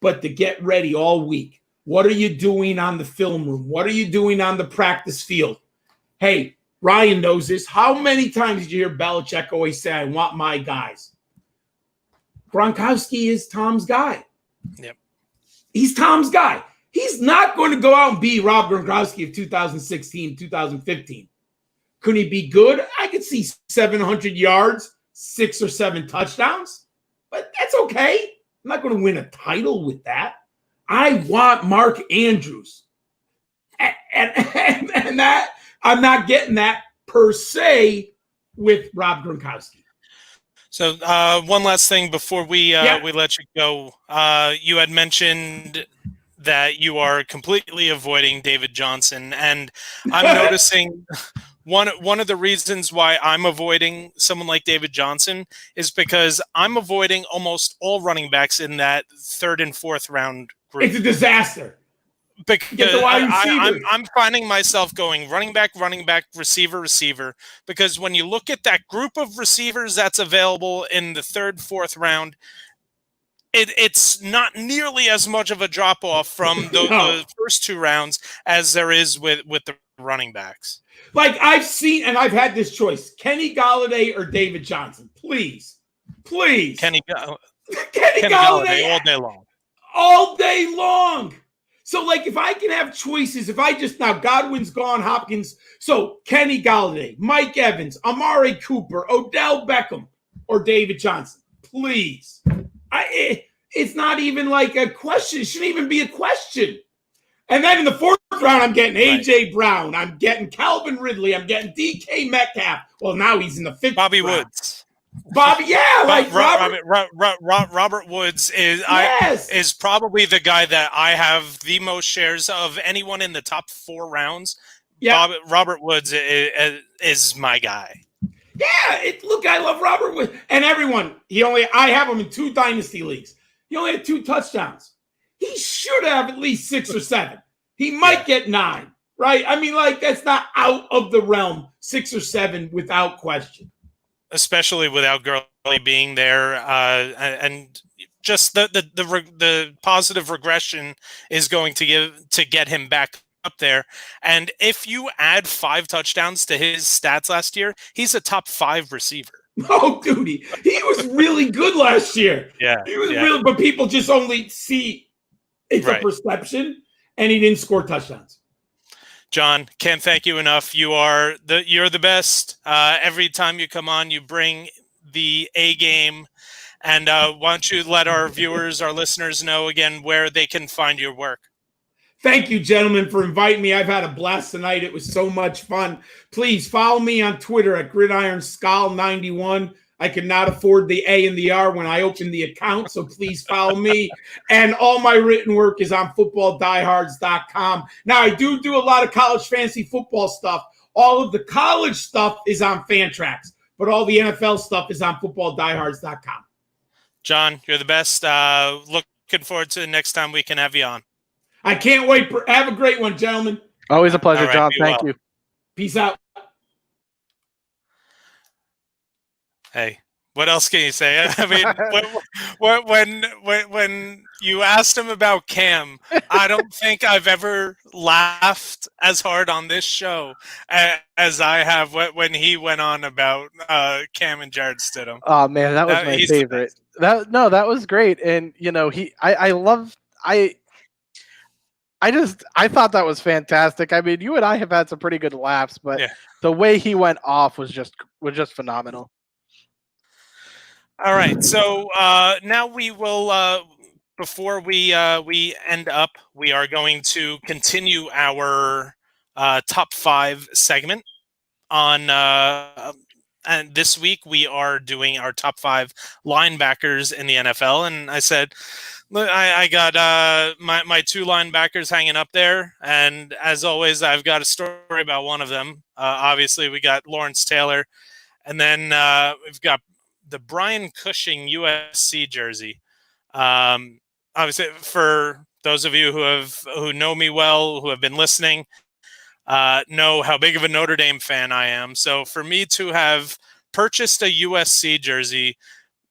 but to get ready all week. What are you doing on the film room? What are you doing on the practice field? Hey, Ryan knows this. How many times did you hear Belichick always say, I want my guys? Gronkowski is Tom's guy. Yep. He's Tom's guy. He's not going to go out and be Rob Gronkowski of 2016, 2015. Could he be good? I could see 700 yards, 6 or 7 touchdowns, but that's okay. I'm not going to win a title with that. I want Mark Andrews. And that I'm not getting that per se with Rob Gronkowski. So one last thing before we let you go. You had mentioned that you are completely avoiding David Johnson, and I'm noticing one of the reasons why I'm avoiding someone like David Johnson is because I'm avoiding almost all running backs in that 3rd and 4th round group. It's a disaster. Because Get the wide receiver. I'm finding myself going running back, receiver, receiver. Because when you look at that group of receivers that's available in the third, fourth round, it's not nearly as much of a drop off from the first two rounds as there is with the running backs. Like I've seen, and I've had this choice: Kenny Golladay or David Johnson. Please. Kenny Golladay all day long. All day long. So, like, if I can have choices, if I just now Godwin's gone, Hopkins, so Kenny Golladay, Mike Evans, Amari Cooper, Odell Beckham, or David Johnson, please. It's not even like a question. It shouldn't even be a question. And then in the fourth round, I'm getting A.J. Brown. I'm getting Calvin Ridley. I'm getting D.K. Metcalf. Well, now he's in the fifth Bobby round. Woods. Bobby, yeah, like Robert Woods is probably the guy that I have the most shares of anyone in the top 4 rounds. Yeah, Robert Woods is my guy. Yeah, look, I love Robert Woods, and everyone. I have him in 2 dynasty leagues. He only had 2 touchdowns. He should have at least 6 or 7. He might get 9, right? I mean, like that's not out of the realm. 6 or 7 without question. Especially without Gurley being there, and just the positive regression is going to get him back up there. And if you add 5 touchdowns to his stats last year, he's a top 5 receiver. Oh, dude, he was really good last year. Yeah, he was really, but people just only see it's a perception, and he didn't score touchdowns. John, can't thank you enough. You're the best. Every time you come on, you bring the A game. And why don't you let our viewers, our listeners know again where they can find your work? Thank you, gentlemen, for inviting me. I've had a blast tonight. It was so much fun. Please follow me on Twitter at GridironSkull91. I could not afford the A and the R when I opened the account, so please follow me. And all my written work is on footballdiehards.com. Now, I do a lot of college fantasy football stuff. All of the college stuff is on Fantrax, but all the NFL stuff is on footballdiehards.com. John, you're the best. Looking forward to the next time we can have you on. I can't wait. Have a great one, gentlemen. Always a pleasure, John. Thank you. Peace out. Hey, what else can you say? I mean, when you asked him about Cam, I don't think I've ever laughed as hard on this show as I have when he went on about Cam and Jared Stidham. Oh man, that was my favorite. That was great, and I thought that was fantastic. I mean, you and I have had some pretty good laughs, but the way he went off was just phenomenal. All right, so now we will. Before we end up, we are going to continue our top 5 segment on. And this week we are doing our top 5 linebackers in the NFL, and I said, look, I got my 2 linebackers hanging up there, and as always, I've got a story about one of them. Obviously, we got Lawrence Taylor, and then we've got the Brian Cushing USC jersey. Obviously, for those of you who know me well, who have been listening, know how big of a Notre Dame fan I am. So for me to have purchased a USC jersey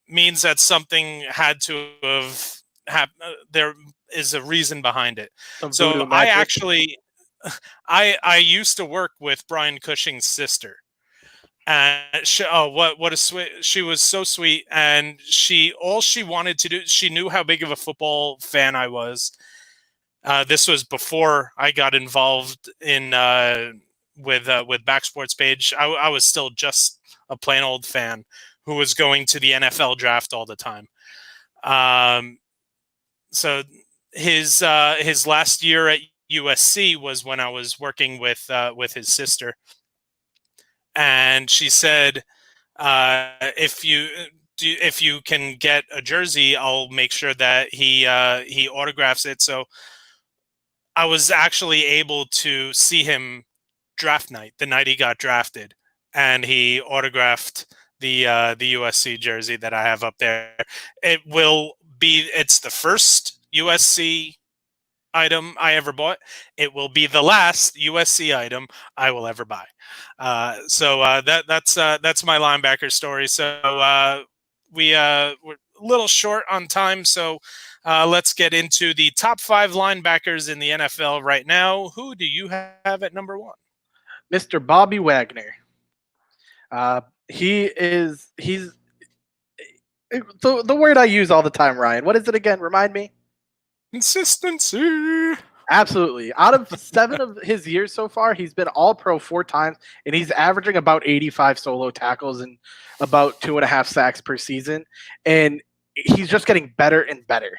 means that something had to have happened. There is a reason behind it. So I actually, I used to work with Brian Cushing's sister. And what a sweet! She was so sweet, and all she wanted to do. She knew how big of a football fan I was. This was before I got involved in with Backsports Page. I was still just a plain old fan who was going to the NFL draft all the time. So his last year at USC was when I was working with his sister. And she said, if you can get a jersey, I'll make sure that he autographs it. So I was actually able to see him draft night, the night he got drafted, and he autographed the USC jersey that I have up there. It's the first USC item I ever bought. It will be the last USC item I will ever buy. That's my linebacker story. So we're a little short on time, so let's get into the top 5 linebackers in the NFL right now. Who do you have at number 1? Mr. Bobby Wagner. He's the word I use all the time, Ryan. What is it again? Remind me. Consistency. Absolutely. Out of 7 of his years so far, he's been All-Pro 4 times, and he's averaging about 85 solo tackles and about 2.5 sacks per season. And he's just getting better and better.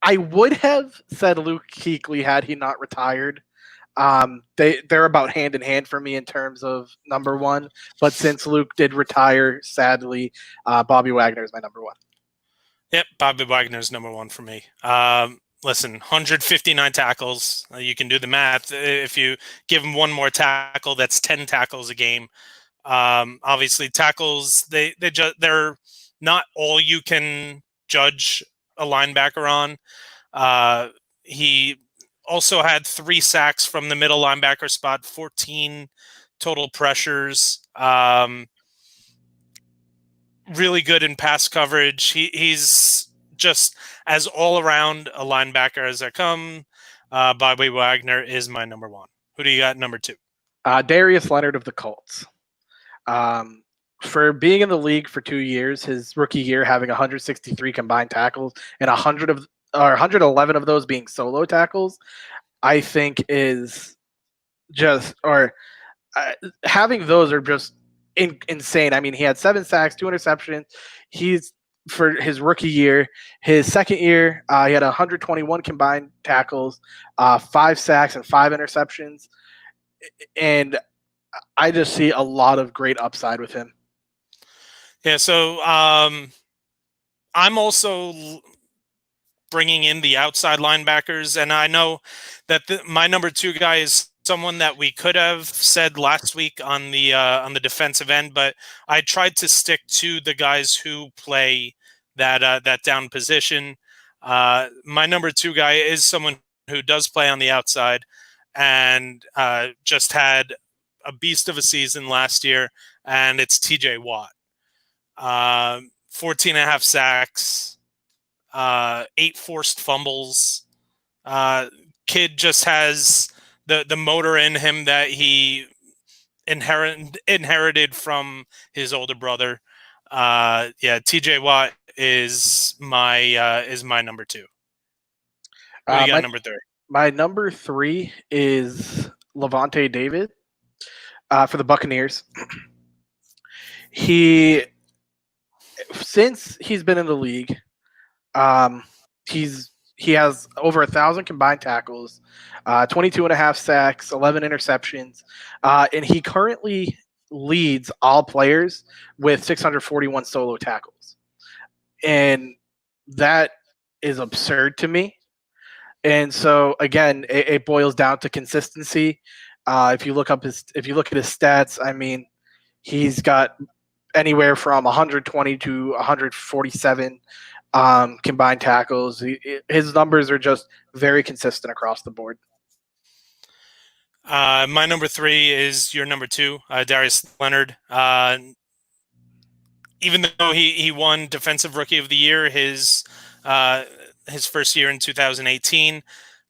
I would have said Luke Kuechly had he not retired. They're about hand in hand for me in terms of number 1. But since Luke did retire, sadly, Bobby Wagner is my number 1. Yep, Bobby Wagner's number 1 for me. Listen, 159 tackles. You can do the math. If you give him one more tackle, that's 10 tackles a game. Obviously, tackles they're not all you can judge a linebacker on. He also had 3 sacks from the middle linebacker spot, 14 total pressures. Really good in pass coverage. He's just as all around a linebacker as I come. Bobby Wagner is my number 1. Who do you got number 2? Darius Leonard of the Colts. For being in the league for 2 years, his rookie year having 163 combined tackles and 111 of those being solo tackles, I think is just having those are just insane. I mean, he had 7 sacks, 2 interceptions. He's for his rookie year. His second year, he had 121 combined tackles, 5 sacks, and 5 interceptions. And I just see a lot of great upside with him. Yeah, so I'm also bringing in the outside linebackers, and I know that my number 2 guy is someone that we could have said last week on the defensive end, but I tried to stick to the guys who play that down position. My number 2 guy is someone who does play on the outside and just had a beast of a season last year, and it's TJ Watt. 14.5 sacks, 8 forced fumbles. Kid just has the motor in him that he inherited from his older brother. TJ Watt is my number 2. Who do you got number 3? My number 3 is Levante David for the Buccaneers. Since he's been in the league, he has over 1,000 combined tackles, 22.5 sacks, 11 interceptions, and he currently leads all players with 641 solo tackles. And that is absurd to me. And so again, it boils down to consistency. If you look at his stats, I mean, he's got anywhere from 120 to 147 combined tackles. His numbers are just very consistent across the board. My number 3 is your number 2, Darius Leonard. Even though he won Defensive Rookie of the Year his first year in 2018,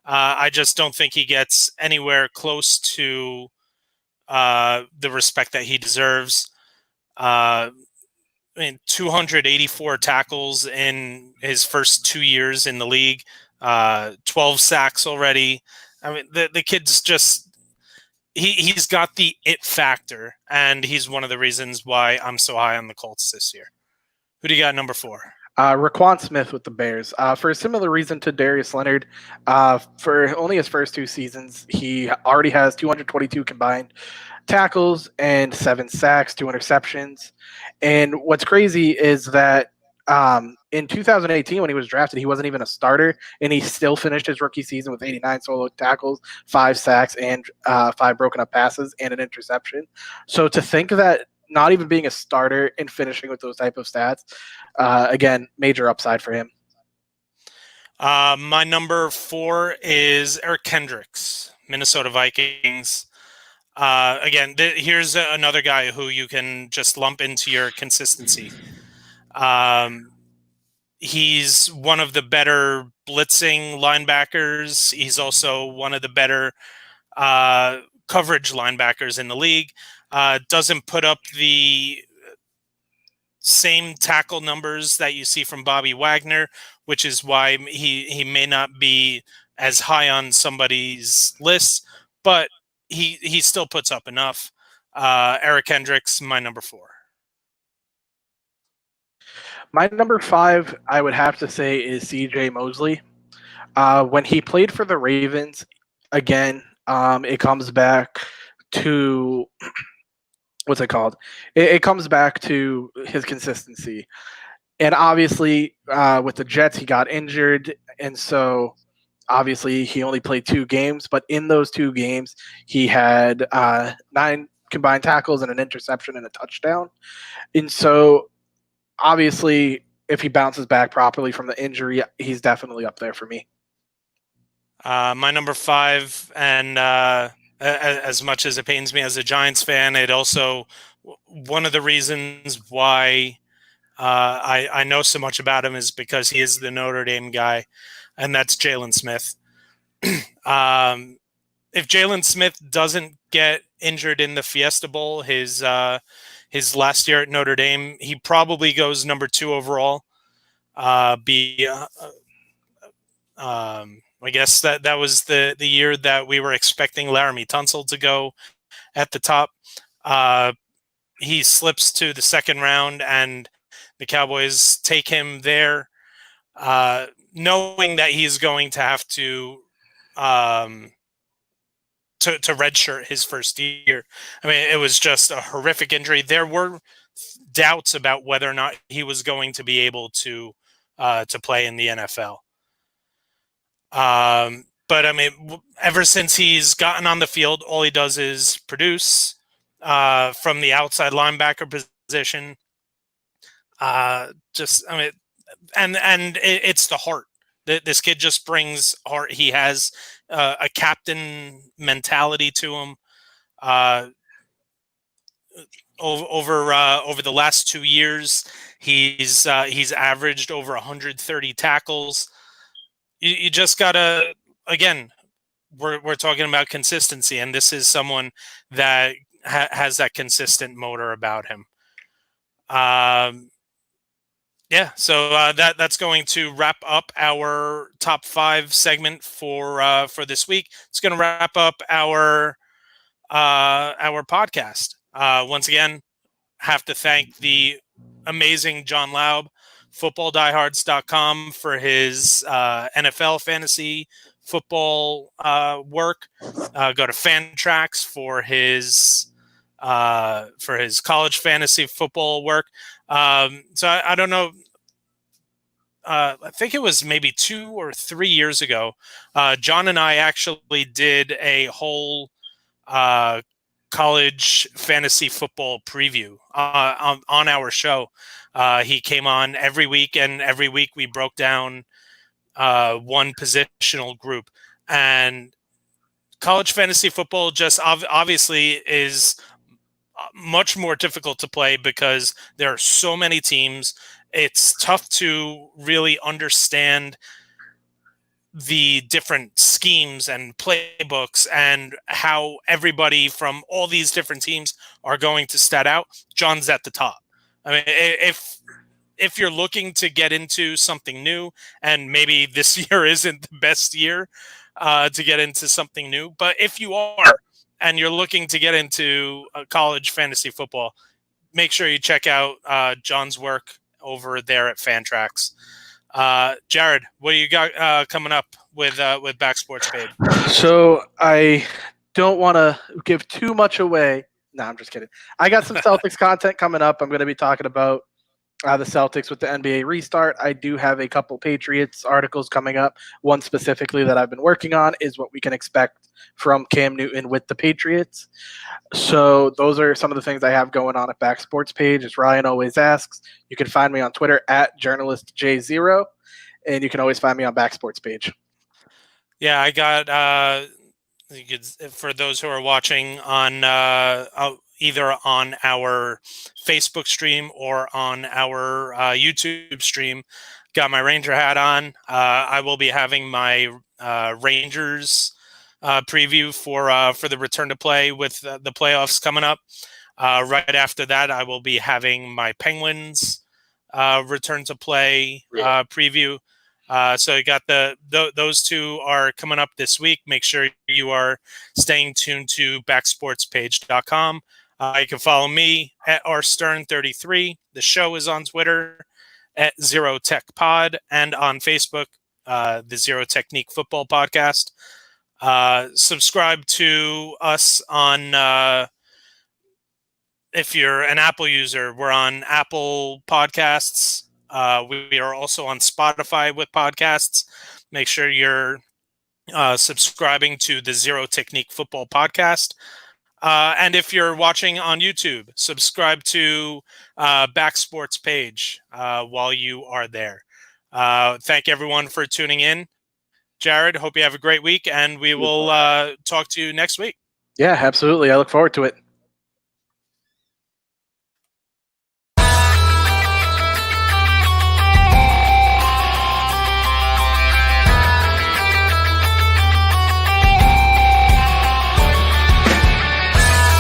I just don't think he gets anywhere close to the respect that he deserves. 284 tackles in his first 2 years in the league, 12 sacks already. I mean, the kid's just he's got the it factor, and he's one of the reasons why I'm so high on the Colts this year. Who do you got number 4? Raquan Smith with the Bears. For a similar reason to Darius Leonard, for only his first 2 seasons, he already has 222 combined tackles and 7 sacks, 2 interceptions. And what's crazy is that in 2018, when he was drafted, he wasn't even a starter, and he still finished his rookie season with 89 solo tackles, 5 sacks, and 5 broken up passes and an interception. So to think that not even being a starter and finishing with those type of stats, again, major upside for him. My number 4 is Eric Kendricks, Minnesota Vikings. Again, here's another guy who you can just lump into your consistency. He's one of the better blitzing linebackers. He's also one of the better coverage linebackers in the league. Doesn't put up the same tackle numbers that you see from Bobby Wagner, which is why he may not be as high on somebody's list, but he still puts up enough. Eric Hendricks, my number 4. My number 5, I would have to say, is C.J. Mosley. When he played for the Ravens, again, it comes back to what's it called? It comes back to his consistency. And obviously, with the Jets, he got injured. And so, obviously, he only played 2 games. But in those 2 games, he had 9 combined tackles and an interception and a touchdown. And so, obviously, if he bounces back properly from the injury, he's definitely up there for me. My number 5, and as much as it pains me as a Giants fan, it also one of the reasons why I know so much about him is because he is the Notre Dame guy, and that's Jalen Smith. If Jalen Smith doesn't get injured in the Fiesta Bowl, his last year at Notre Dame, he probably goes number 2 overall. I guess that was the year that we were expecting Laramie Tunsil to go at the top. He slips to the second round, and the Cowboys take him there, knowing that he's going to have to redshirt his first year. I mean, it was just a horrific injury. There were doubts about whether or not he was going to be able to play in the NFL. But I mean, ever since he's gotten on the field, all he does is produce from the outside linebacker position. It's the heart. This kid just brings heart. He has a captain mentality to him. Over the last 2 years, he's averaged over 130 tackles. You just gotta, again, we're talking about consistency, and this is someone that has that consistent motor about him. So that's going to wrap up our top 5 segment for this week. It's going to wrap up our podcast. Once again, have to thank the amazing John Laub, footballdiehards.com, for his NFL fantasy football work. Go to fantrax for his college fantasy football work. So I don't know. I think it was maybe 2 or 3 years ago. John and I actually did a whole college fantasy football preview on our show. He came on every week, and every week we broke down one positional group. And college fantasy football just obviously is much more difficult to play because there are so many teams. It's tough to really understand the different schemes and playbooks and how everybody from all these different teams are going to stat out. John's at the top. I mean, if you're looking to get into something new, and maybe this year isn't the best year to get into something new, but if you are and you're looking to get into college fantasy football, make sure you check out John's work over there at Fantrax. Jared, what do you got coming up with Back Sports Page? So I don't want to give too much away. No, I'm just kidding. I got some Celtics content coming up. I'm going to be talking about the Celtics with the NBA restart. I do have a couple Patriots articles coming up. One specifically that I've been working on is what we can expect from Cam Newton with the Patriots. So those are some of the things I have going on at Back Sports Page. As Ryan always asks, you can find me on Twitter at journalistj0. and you can always find me on Backsports page. Yeah, I got you could, for those who are watching on either on our Facebook stream or on our YouTube stream, got my Ranger hat on. I will be having my Rangers preview for the return to play with the playoffs coming up. Right after that, I will be having my Penguins return to play preview. So you got those two are coming up this week. Make sure you are staying tuned to backsportspage.com. You can follow me at rstern33. The show is on Twitter at Zero Tech Pod and on Facebook, the Zero Technique Football Podcast. Subscribe to us on if you're an Apple user, we're on Apple Podcasts. We are also on Spotify with podcasts. Make sure you're subscribing to the Zero Technique Football Podcast. And if you're watching on YouTube, subscribe to Backsports page while you are there. Thank everyone for tuning in. Jared, hope you have a great week, and we will talk to you next week. Yeah, absolutely. I look forward to it.